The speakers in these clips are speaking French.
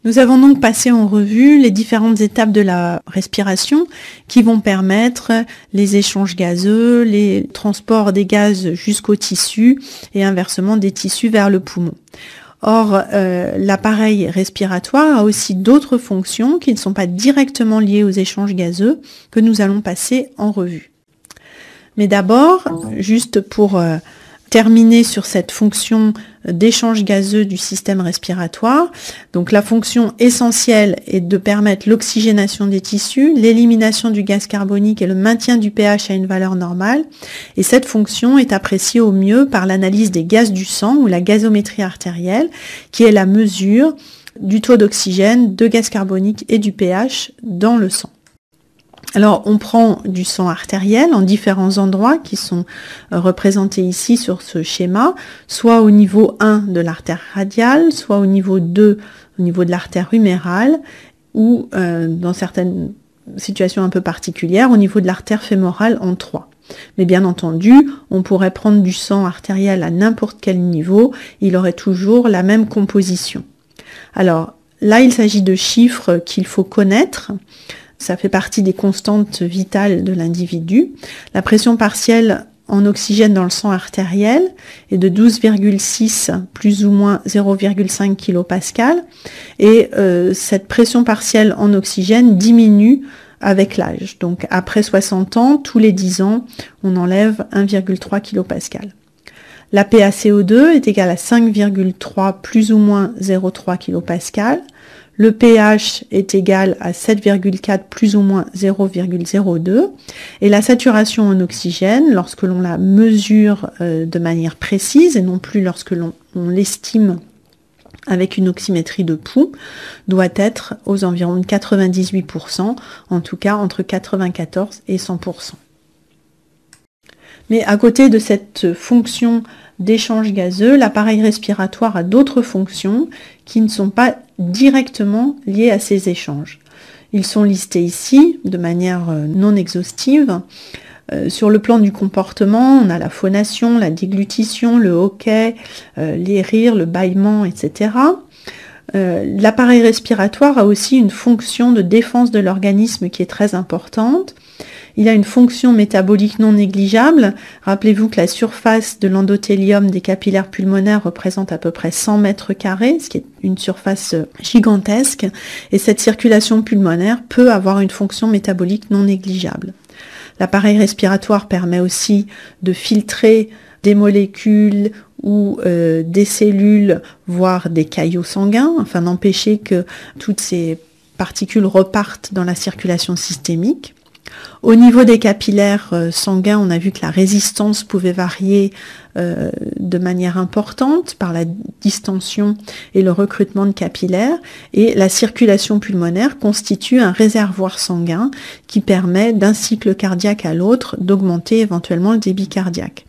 Nous avons donc passé en revue les différentes étapes de la respiration qui vont permettre les échanges gazeux, les transports des gaz jusqu'au tissu et inversement des tissus vers le poumon. Or, l'appareil respiratoire a aussi d'autres fonctions qui ne sont pas directement liées aux échanges gazeux que nous allons passer en revue. Mais d'abord, juste pour terminer sur cette fonction d'échange gazeux du système respiratoire. Donc la fonction essentielle est de permettre l'oxygénation des tissus, l'élimination du gaz carbonique et le maintien du pH à une valeur normale. Et cette fonction est appréciée au mieux par l'analyse des gaz du sang ou la gazométrie artérielle, qui est la mesure du taux d'oxygène, de gaz carbonique et du pH dans le sang. Alors, on prend du sang artériel en différents endroits qui sont représentés ici sur ce schéma, soit au niveau 1 de l'artère radiale, soit au niveau 2, au niveau de l'artère humérale, ou dans certaines situations un peu particulières, au niveau de l'artère fémorale en 3. Mais bien entendu, on pourrait prendre du sang artériel à n'importe quel niveau, il aurait toujours la même composition. Alors, là, il s'agit de chiffres qu'il faut connaître. Ça fait partie des constantes vitales de l'individu. La pression partielle en oxygène dans le sang artériel est de 12,6 plus ou moins 0,5 kPa. Et cette pression partielle en oxygène diminue avec l'âge. Donc après 60 ans, tous les 10 ans, on enlève 1,3 kPa. La PaCO2 est égale à 5,3 plus ou moins 0,3 kPa. Le pH est égal à 7,4 plus ou moins 0,02 et la saturation en oxygène, lorsque l'on la mesure de manière précise et non plus lorsque l'on l'estime avec une oxymétrie de pouls, doit être aux environs de 98%, en tout cas entre 94 et 100%. Mais à côté de cette fonction d'échange gazeux, l'appareil respiratoire a d'autres fonctions qui ne sont pas directement liées à ces échanges. Ils sont listés ici de manière non exhaustive. Sur le plan du comportement, on a la phonation, la déglutition, le hoquet, les rires, le bâillement, etc. L'appareil respiratoire a aussi une fonction de défense de l'organisme qui est très importante. Il a une fonction métabolique non négligeable. Rappelez-vous que la surface de l'endothélium des capillaires pulmonaires représente à peu près 100 mètres carrés, ce qui est une surface gigantesque. Et cette circulation pulmonaire peut avoir une fonction métabolique non négligeable. L'appareil respiratoire permet aussi de filtrer des molécules ou des cellules, voire des caillots sanguins, afin d'empêcher que toutes ces particules repartent dans la circulation systémique. Au niveau des capillaires sanguins, on a vu que la résistance pouvait varier de manière importante par la distension et le recrutement de capillaires, et la circulation pulmonaire constitue un réservoir sanguin qui permet d'un cycle cardiaque à l'autre d'augmenter éventuellement le débit cardiaque.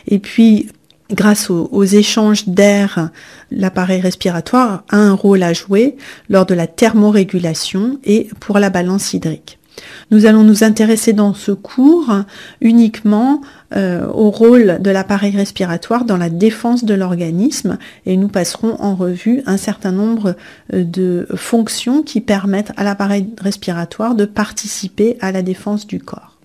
Et puis, grâce aux échanges d'air, l'appareil respiratoire a un rôle à jouer lors de la thermorégulation et pour la balance hydrique. Nous allons nous intéresser dans ce cours uniquement au rôle de l'appareil respiratoire dans la défense de l'organisme et nous passerons en revue un certain nombre de fonctions qui permettent à l'appareil respiratoire de participer à la défense du corps.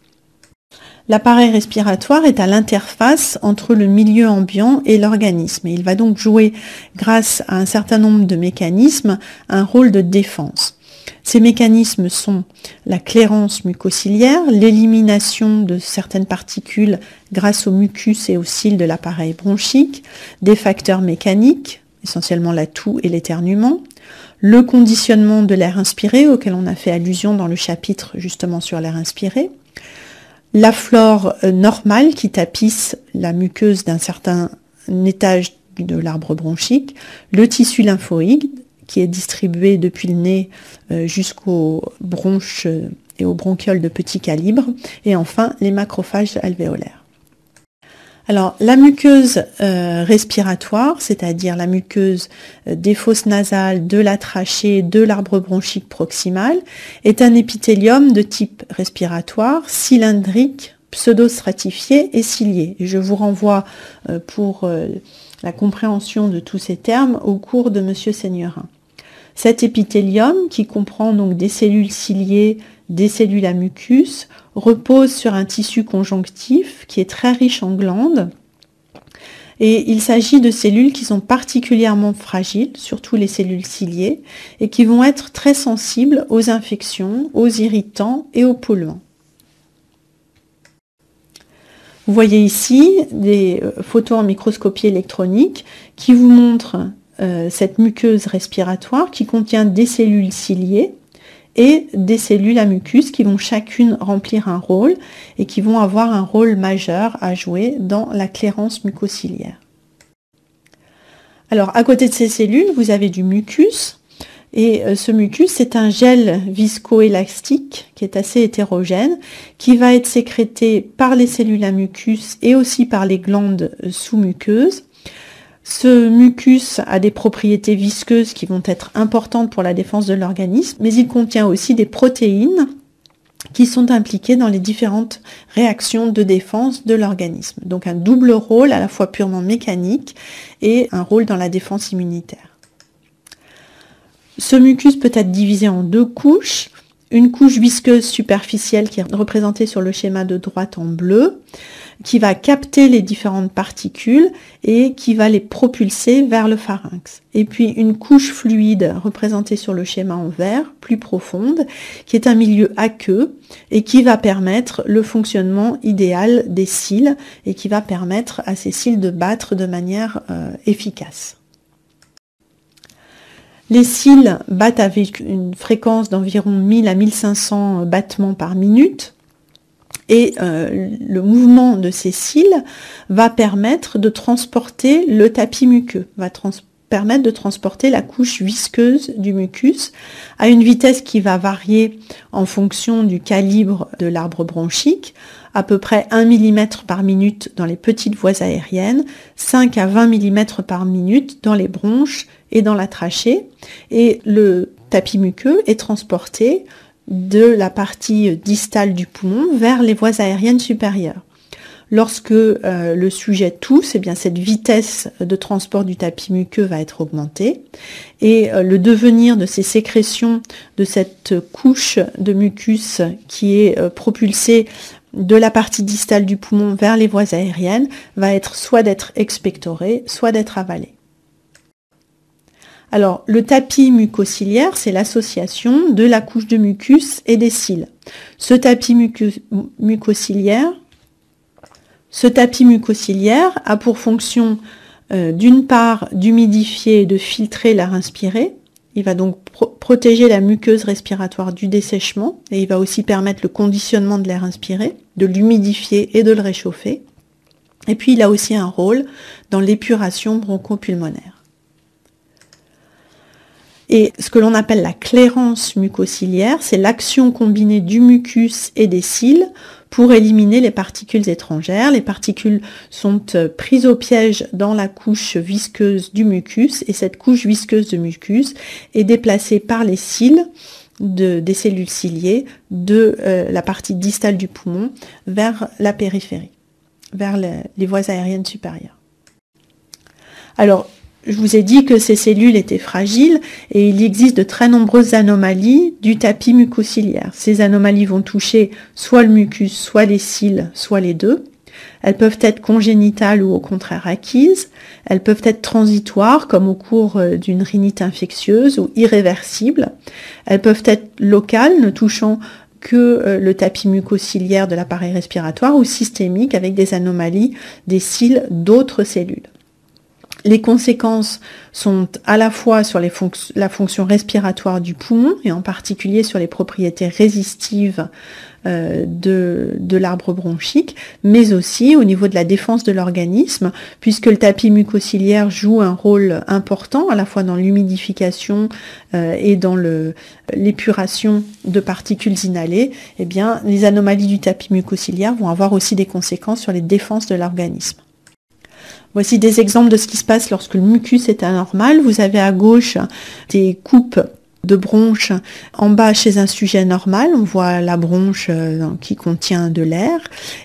L'appareil respiratoire est à l'interface entre le milieu ambiant et l'organisme et il va donc jouer, grâce à un certain nombre de mécanismes, un rôle de défense. Ces mécanismes sont la clairance mucociliaire, l'élimination de certaines particules grâce au mucus et aux cils de l'appareil bronchique, des facteurs mécaniques, essentiellement la toux et l'éternuement, le conditionnement de l'air inspiré auquel on a fait allusion dans le chapitre justement sur l'air inspiré, la flore normale qui tapisse la muqueuse d'un certain étage de l'arbre bronchique, le tissu lymphoïde qui est distribué depuis le nez jusqu'aux bronches et aux bronchioles de petit calibre, et enfin les macrophages alvéolaires. Alors la muqueuse respiratoire, c'est-à-dire la muqueuse des fosses nasales, de la trachée, de l'arbre bronchique proximal, est un épithélium de type respiratoire, cylindrique, pseudostratifié et cilié. Et je vous renvoie pour la compréhension de tous ces termes au cours de Monsieur Seignerin. Cet épithélium, qui comprend donc des cellules ciliées, des cellules à mucus, repose sur un tissu conjonctif qui est très riche en glandes. Et il s'agit de cellules qui sont particulièrement fragiles, surtout les cellules ciliées, et qui vont être très sensibles aux infections, aux irritants et aux polluants. Vous voyez ici des photos en microscopie électronique qui vous montrent cette muqueuse respiratoire qui contient des cellules ciliées et des cellules à mucus qui vont chacune remplir un rôle et qui vont avoir un rôle majeur à jouer dans la clairance mucociliaire. Alors, à côté de ces cellules, vous avez du mucus. Et ce mucus, c'est un gel viscoélastique qui est assez hétérogène, qui va être sécrété par les cellules à mucus et aussi par les glandes sous-muqueuses. Ce mucus a des propriétés visqueuses qui vont être importantes pour la défense de l'organisme, mais il contient aussi des protéines qui sont impliquées dans les différentes réactions de défense de l'organisme. Donc un double rôle à la fois purement mécanique et un rôle dans la défense immunitaire. Ce mucus peut être divisé en deux couches. Une couche visqueuse superficielle qui est représentée sur le schéma de droite en bleu, qui va capter les différentes particules et qui va les propulser vers le pharynx. Et puis une couche fluide représentée sur le schéma en vert, plus profonde, qui est un milieu aqueux et qui va permettre le fonctionnement idéal des cils et qui va permettre à ces cils de battre de manière efficace. Les cils battent avec une fréquence d'environ 1000 à 1500 battements par minute et le mouvement de ces cils va permettre de transporter le tapis muqueux, va permettre de transporter la couche visqueuse du mucus à une vitesse qui va varier en fonction du calibre de l'arbre bronchique, à peu près 1 mm par minute dans les petites voies aériennes, 5 à 20 mm par minute dans les bronches et dans la trachée, et le tapis muqueux est transporté de la partie distale du poumon vers les voies aériennes supérieures. Lorsque le sujet tousse, eh bien, cette vitesse de transport du tapis muqueux va être augmentée et le devenir de ces sécrétions de cette couche de mucus qui est propulsée de la partie distale du poumon vers les voies aériennes va être soit d'être expectoré, soit d'être avalé. Alors, le tapis mucociliaire, c'est l'association de la couche de mucus et des cils. Ce tapis mucociliaire a pour fonction, d'une part, d'humidifier et de filtrer l'air inspiré. Il va donc protéger la muqueuse respiratoire du dessèchement et il va aussi permettre le conditionnement de l'air inspiré, de l'humidifier et de le réchauffer. Et puis, il a aussi un rôle dans l'épuration bronchopulmonaire. Et ce que l'on appelle la clairance mucociliaire, c'est l'action combinée du mucus et des cils pour éliminer les particules étrangères. Les particules sont prises au piège dans la couche visqueuse du mucus et cette couche visqueuse de mucus est déplacée par les cils des cellules ciliées de la partie distale du poumon vers la périphérie, vers les voies aériennes supérieures. Alors, je vous ai dit que ces cellules étaient fragiles et il existe de très nombreuses anomalies du tapis mucociliaire. Ces anomalies vont toucher soit le mucus, soit les cils, soit les deux. Elles peuvent être congénitales ou au contraire acquises. Elles peuvent être transitoires comme au cours d'une rhinite infectieuse ou irréversibles. Elles peuvent être locales, ne touchant que le tapis mucociliaire de l'appareil respiratoire ou systémiques avec des anomalies des cils d'autres cellules. Les conséquences sont à la fois sur la fonction respiratoire du poumon et en particulier sur les propriétés résistives de l'arbre bronchique, mais aussi au niveau de la défense de l'organisme, puisque le tapis mucociliaire joue un rôle important à la fois dans l'humidification et dans l'épuration de particules inhalées. Eh bien, les anomalies du tapis mucociliaire vont avoir aussi des conséquences sur les défenses de l'organisme. Voici des exemples de ce qui se passe lorsque le mucus est anormal. Vous avez à gauche des coupes de bronche en bas chez un sujet normal, on voit la bronche qui contient de l'air,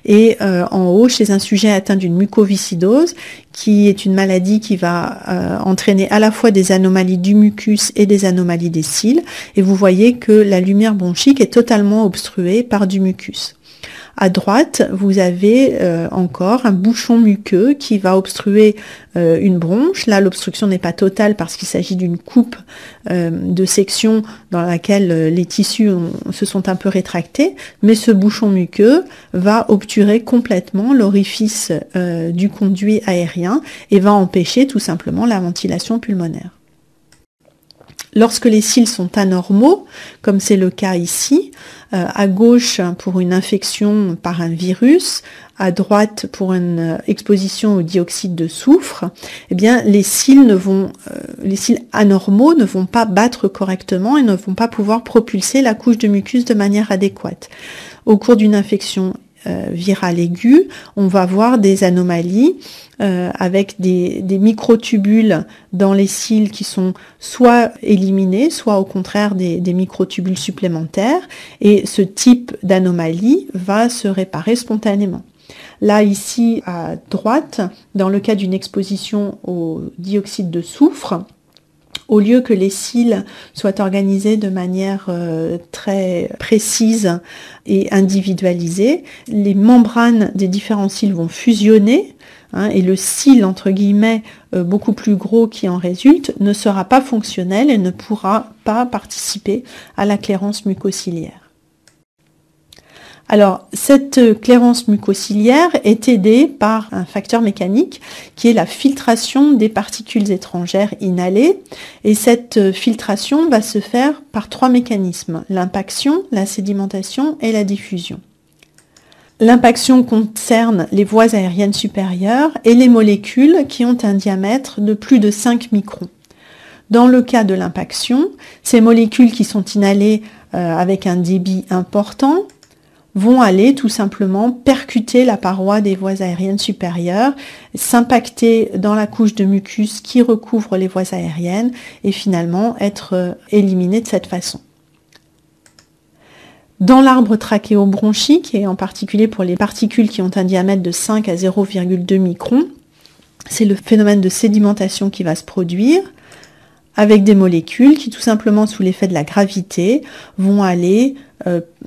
et en haut chez un sujet atteint d'une mucoviscidose, qui est une maladie qui va entraîner à la fois des anomalies du mucus et des anomalies des cils, et vous voyez que la lumière bronchique est totalement obstruée par du mucus. À droite, vous avez encore un bouchon muqueux qui va obstruer une bronche. Là, l'obstruction n'est pas totale parce qu'il s'agit d'une coupe de section dans laquelle les tissus se sont un peu rétractés, mais ce bouchon muqueux va obturer complètement l'orifice du conduit aérien et va empêcher tout simplement la ventilation pulmonaire. Lorsque les cils sont anormaux, comme c'est le cas ici, à gauche pour une infection par un virus, à droite pour une exposition au dioxyde de soufre, eh bien les cils anormaux ne vont pas battre correctement et ne vont pas pouvoir propulser la couche de mucus de manière adéquate. Au cours d'une infection virale aiguë, on va voir des anomalies avec des microtubules dans les cils qui sont soit éliminés, soit au contraire des microtubules supplémentaires, et ce type d'anomalie va se réparer spontanément. Là, ici, à droite, dans le cas d'une exposition au dioxyde de soufre, au lieu que les cils soient organisés de manière très précise et individualisée, les membranes des différents cils vont fusionner, et le cil, entre guillemets, beaucoup plus gros qui en résulte, ne sera pas fonctionnel et ne pourra pas participer à la clairance mucociliaire. Alors, cette clairance mucociliaire est aidée par un facteur mécanique qui est la filtration des particules étrangères inhalées. Et cette filtration va se faire par 3 mécanismes: l'impaction, la sédimentation et la diffusion. L'impaction concerne les voies aériennes supérieures et les molécules qui ont un diamètre de plus de 5 microns. Dans le cas de l'impaction, ces molécules qui sont inhalées avec un débit important vont aller tout simplement percuter la paroi des voies aériennes supérieures, s'impacter dans la couche de mucus qui recouvre les voies aériennes et finalement être éliminées de cette façon. Dans l'arbre trachéobronchique, et en particulier pour les particules qui ont un diamètre de 5 à 0,2 microns, c'est le phénomène de sédimentation qui va se produire avec des molécules qui, tout simplement sous l'effet de la gravité, vont aller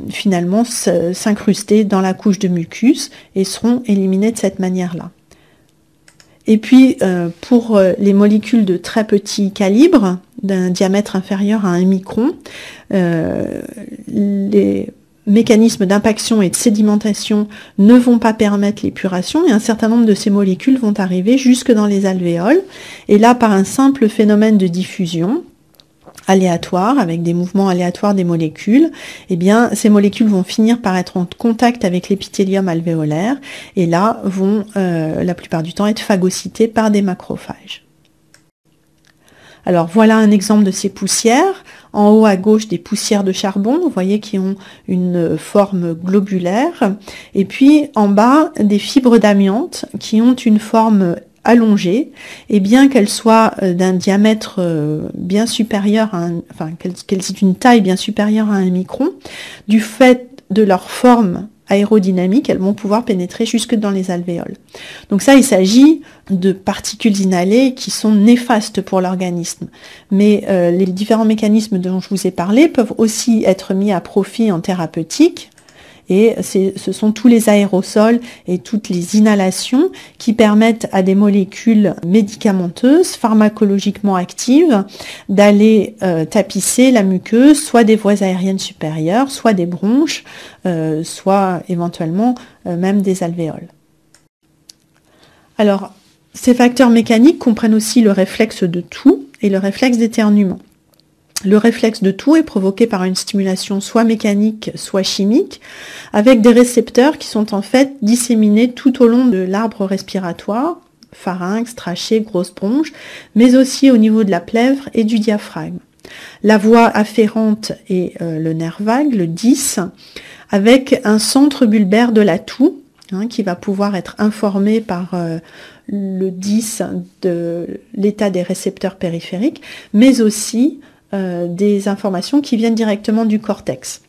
finalement s'incruster dans la couche de mucus et seront éliminées de cette manière-là. Et puis, pour les molécules de très petit calibre, d'un diamètre inférieur à 1 micron, les mécanismes d'impaction et de sédimentation ne vont pas permettre l'épuration et un certain nombre de ces molécules vont arriver jusque dans les alvéoles. Et là, par un simple phénomène de diffusion aléatoire, avec des mouvements aléatoires des molécules, eh bien, ces molécules vont finir par être en contact avec l'épithélium alvéolaire et là vont la plupart du temps être phagocytées par des macrophages. Alors voilà un exemple de ces poussières. En haut à gauche, des poussières de charbon, vous voyez, qui ont une forme globulaire. Et puis en bas, des fibres d'amiante qui ont une forme allongée. Et bien qu'elles soient d'un diamètre bien supérieur qu'elles aient une taille bien supérieure à 1 micron, du fait de leur forme aérodynamique, elles vont pouvoir pénétrer jusque dans les alvéoles. Donc ça, il s'agit de particules inhalées qui sont néfastes pour l'organisme. Mais les différents mécanismes dont je vous ai parlé peuvent aussi être mis à profit en thérapeutique. Et ce sont tous les aérosols et toutes les inhalations qui permettent à des molécules médicamenteuses, pharmacologiquement actives, d'aller tapisser la muqueuse, soit des voies aériennes supérieures, soit des bronches, soit éventuellement même des alvéoles. Alors, ces facteurs mécaniques comprennent aussi le réflexe de toux et le réflexe d'éternuement. Le réflexe de toux est provoqué par une stimulation soit mécanique, soit chimique, avec des récepteurs qui sont en fait disséminés tout au long de l'arbre respiratoire, pharynx, trachée, grosse bronche, mais aussi au niveau de la plèvre et du diaphragme. La voie afférente est le nerf vague, le 10, avec un centre bulbaire de la toux, qui va pouvoir être informé par le 10 de l'état des récepteurs périphériques, mais aussi des informations qui viennent directement du cortex.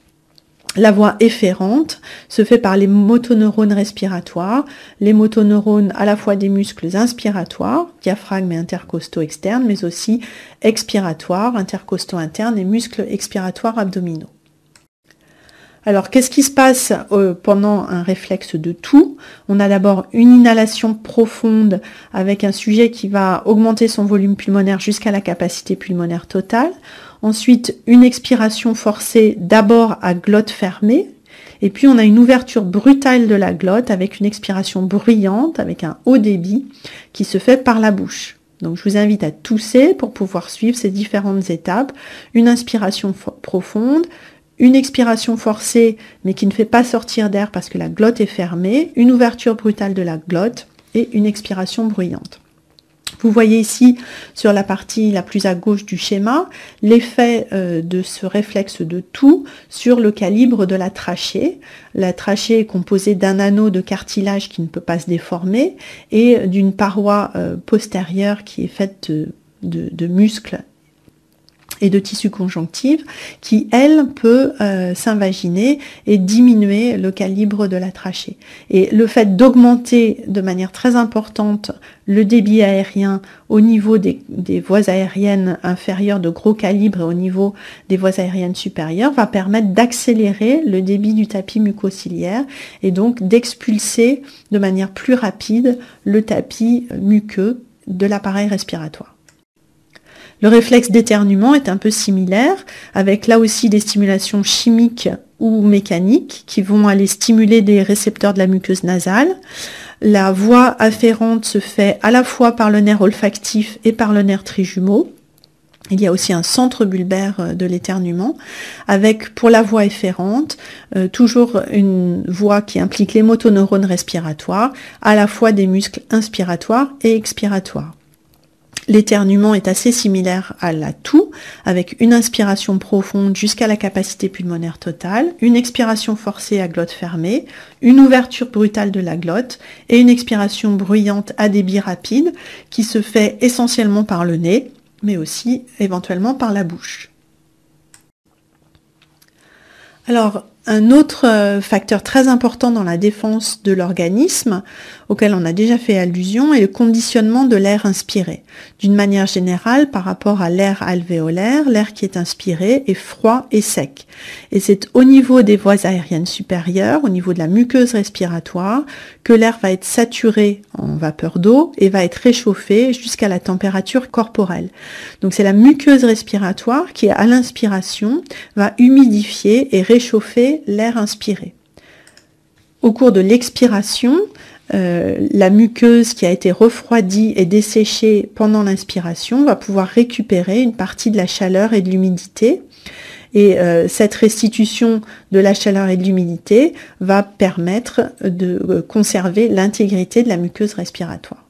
La voie efférente se fait par les motoneurones respiratoires, les motoneurones à la fois des muscles inspiratoires, diaphragme et intercostaux externes, mais aussi expiratoires, intercostaux internes et muscles expiratoires abdominaux. Alors, qu'est-ce qui se passe pendant un réflexe de toux? On a d'abord une inhalation profonde avec un sujet qui va augmenter son volume pulmonaire jusqu'à la capacité pulmonaire totale. Ensuite, une expiration forcée d'abord à glotte fermée. Et puis, on a une ouverture brutale de la glotte avec une expiration bruyante, avec un haut débit qui se fait par la bouche. Donc, je vous invite à tousser pour pouvoir suivre ces différentes étapes. Une inspiration profonde, une expiration forcée mais qui ne fait pas sortir d'air parce que la glotte est fermée, une ouverture brutale de la glotte et une expiration bruyante. Vous voyez ici sur la partie la plus à gauche du schéma l'effet de ce réflexe de toux sur le calibre de la trachée. La trachée est composée d'un anneau de cartilage qui ne peut pas se déformer et d'une paroi postérieure qui est faite de muscles et de tissu conjonctif qui, elle, peut s'invaginer et diminuer le calibre de la trachée. Et le fait d'augmenter de manière très importante le débit aérien au niveau des voies aériennes inférieures de gros calibre et au niveau des voies aériennes supérieures va permettre d'accélérer le débit du tapis mucociliaire et donc d'expulser de manière plus rapide le tapis muqueux de l'appareil respiratoire. Le réflexe d'éternuement est un peu similaire, avec là aussi des stimulations chimiques ou mécaniques qui vont aller stimuler des récepteurs de la muqueuse nasale. La voie afférente se fait à la fois par le nerf olfactif et par le nerf trijumeau. Il y a aussi un centre bulbaire de l'éternuement, avec pour la voie efférente, toujours une voie qui implique les motoneurones respiratoires, à la fois des muscles inspiratoires et expiratoires. L'éternuement est assez similaire à la toux, avec une inspiration profonde jusqu'à la capacité pulmonaire totale, une expiration forcée à glotte fermée, une ouverture brutale de la glotte et une expiration bruyante à débit rapide qui se fait essentiellement par le nez, mais aussi éventuellement par la bouche. Alors, un autre facteur très important dans la défense de l'organisme, auquel on a déjà fait allusion, est le conditionnement de l'air inspiré. D'une manière générale, par rapport à l'air alvéolaire, l'air qui est inspiré est froid et sec. Et c'est au niveau des voies aériennes supérieures, au niveau de la muqueuse respiratoire, que l'air va être saturé en vapeur d'eau et va être réchauffé jusqu'à la température corporelle. Donc c'est la muqueuse respiratoire qui, à l'inspiration, va humidifier et réchauffer l'air inspiré. Au cours de l'expiration, la muqueuse qui a été refroidie et desséchée pendant l'inspiration va pouvoir récupérer une partie de la chaleur et de l'humidité. Et cette restitution de la chaleur et de l'humidité va permettre de conserver l'intégrité de la muqueuse respiratoire.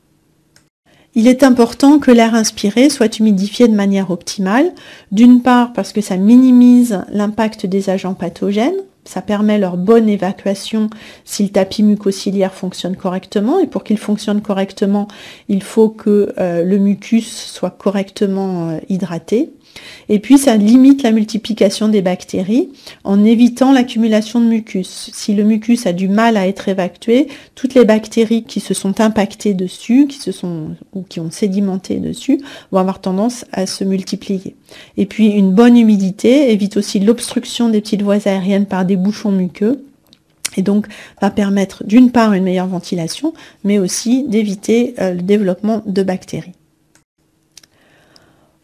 Il est important que l'air inspiré soit humidifié de manière optimale, d'une part parce que ça minimise l'impact des agents pathogènes, ça permet leur bonne évacuation si le tapis mucociliaire fonctionne correctement, et pour qu'il fonctionne correctement, il faut que le mucus soit correctement hydraté. Et puis ça limite la multiplication des bactéries en évitant l'accumulation de mucus. Si le mucus a du mal à être évacué, toutes les bactéries qui se sont impactées dessus, ou qui ont sédimenté dessus, vont avoir tendance à se multiplier. Et puis une bonne humidité évite aussi l'obstruction des petites voies aériennes par des bouchons muqueux, et donc va permettre d'une part une meilleure ventilation, mais aussi d'éviter le développement de bactéries.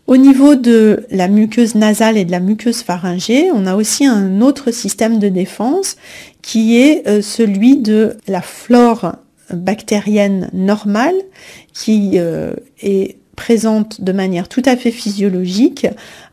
Au niveau de la muqueuse nasale et de la muqueuse pharyngée, on a aussi un autre système de défense qui est celui de la flore bactérienne normale qui est présente de manière tout à fait physiologique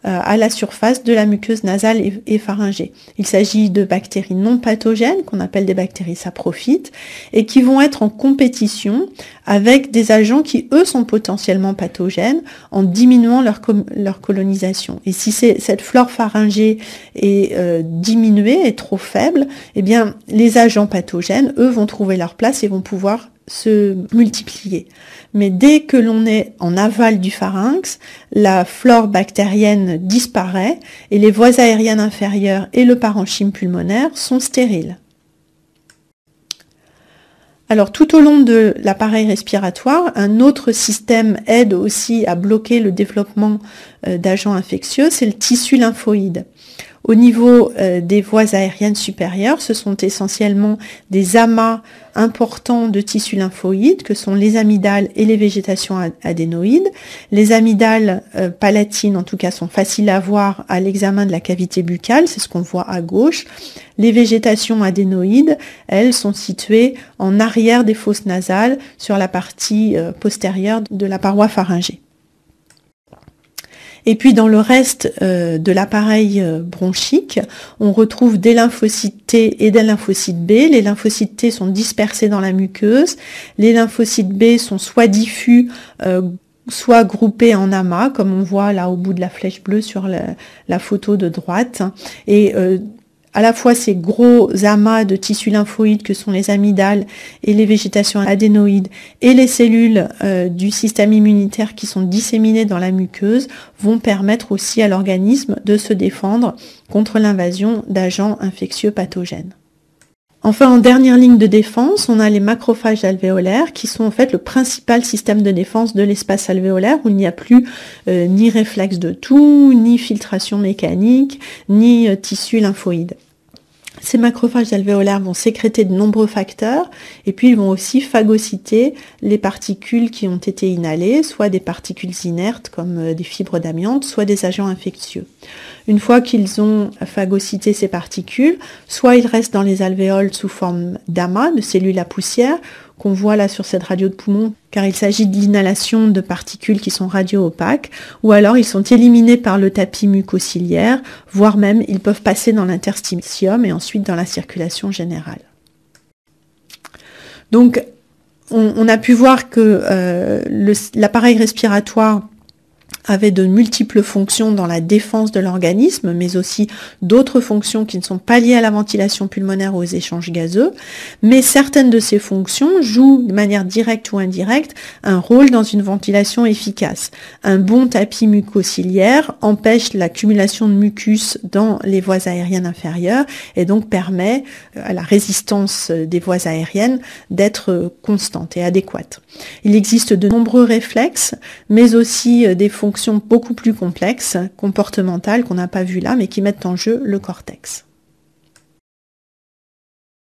à la surface de la muqueuse nasale et pharyngée. Il s'agit de bactéries non pathogènes qu'on appelle des bactéries saprophytes et qui vont être en compétition avec des agents qui eux sont potentiellement pathogènes en diminuant leur colonisation. Et si cette flore pharyngée est diminuée, est trop faible, eh bien les agents pathogènes eux vont trouver leur place et vont pouvoir se multiplier. Mais dès que l'on est en aval du pharynx, la flore bactérienne disparaît et les voies aériennes inférieures et le parenchyme pulmonaire sont stériles. Alors tout au long de l'appareil respiratoire, un autre système aide aussi à bloquer le développement d'agents infectieux, c'est le tissu lymphoïde. Au niveau des voies aériennes supérieures, ce sont essentiellement des amas importants de tissus lymphoïdes que sont les amygdales et les végétations adénoïdes. Les amygdales palatines, en tout cas, sont faciles à voir à l'examen de la cavité buccale, c'est ce qu'on voit à gauche. Les végétations adénoïdes, elles, sont situées en arrière des fosses nasales sur la partie postérieure de la paroi pharyngée. Et puis dans le reste de l'appareil bronchique, on retrouve des lymphocytes T et des lymphocytes B. Les lymphocytes T sont dispersés dans la muqueuse. Les lymphocytes B sont soit diffus, soit groupés en amas, comme on voit là au bout de la flèche bleue sur la photo de droite. Et à la fois ces gros amas de tissus lymphoïdes que sont les amygdales et les végétations adénoïdes et les cellules du système immunitaire qui sont disséminées dans la muqueuse vont permettre aussi à l'organisme de se défendre contre l'invasion d'agents infectieux pathogènes. Enfin, en dernière ligne de défense, on a les macrophages alvéolaires qui sont en fait le principal système de défense de l'espace alvéolaire où il n'y a plus ni réflexe de toux, ni filtration mécanique, ni tissu lymphoïde. Ces macrophages alvéolaires vont sécréter de nombreux facteurs et puis ils vont aussi phagocyter les particules qui ont été inhalées, soit des particules inertes comme des fibres d'amiante, soit des agents infectieux. Une fois qu'ils ont phagocyté ces particules, soit ils restent dans les alvéoles sous forme d'amas, de cellules à poussière, qu'on voit là sur cette radio de poumon, car il s'agit de l'inhalation de particules qui sont radio-opaques, ou alors ils sont éliminés par le tapis mucociliaire, voire même ils peuvent passer dans l'interstitium et ensuite dans la circulation générale. Donc on a pu voir que l'appareil respiratoire avait de multiples fonctions dans la défense de l'organisme, mais aussi d'autres fonctions qui ne sont pas liées à la ventilation pulmonaire ou aux échanges gazeux, mais certaines de ces fonctions jouent de manière directe ou indirecte un rôle dans une ventilation efficace. Un bon tapis mucociliaire empêche l'accumulation de mucus dans les voies aériennes inférieures et donc permet à la résistance des voies aériennes d'être constante et adéquate. Il existe de nombreux réflexes, mais aussi des fonctions beaucoup plus complexes, comportementales, qu'on n'a pas vues là, mais qui mettent en jeu le cortex.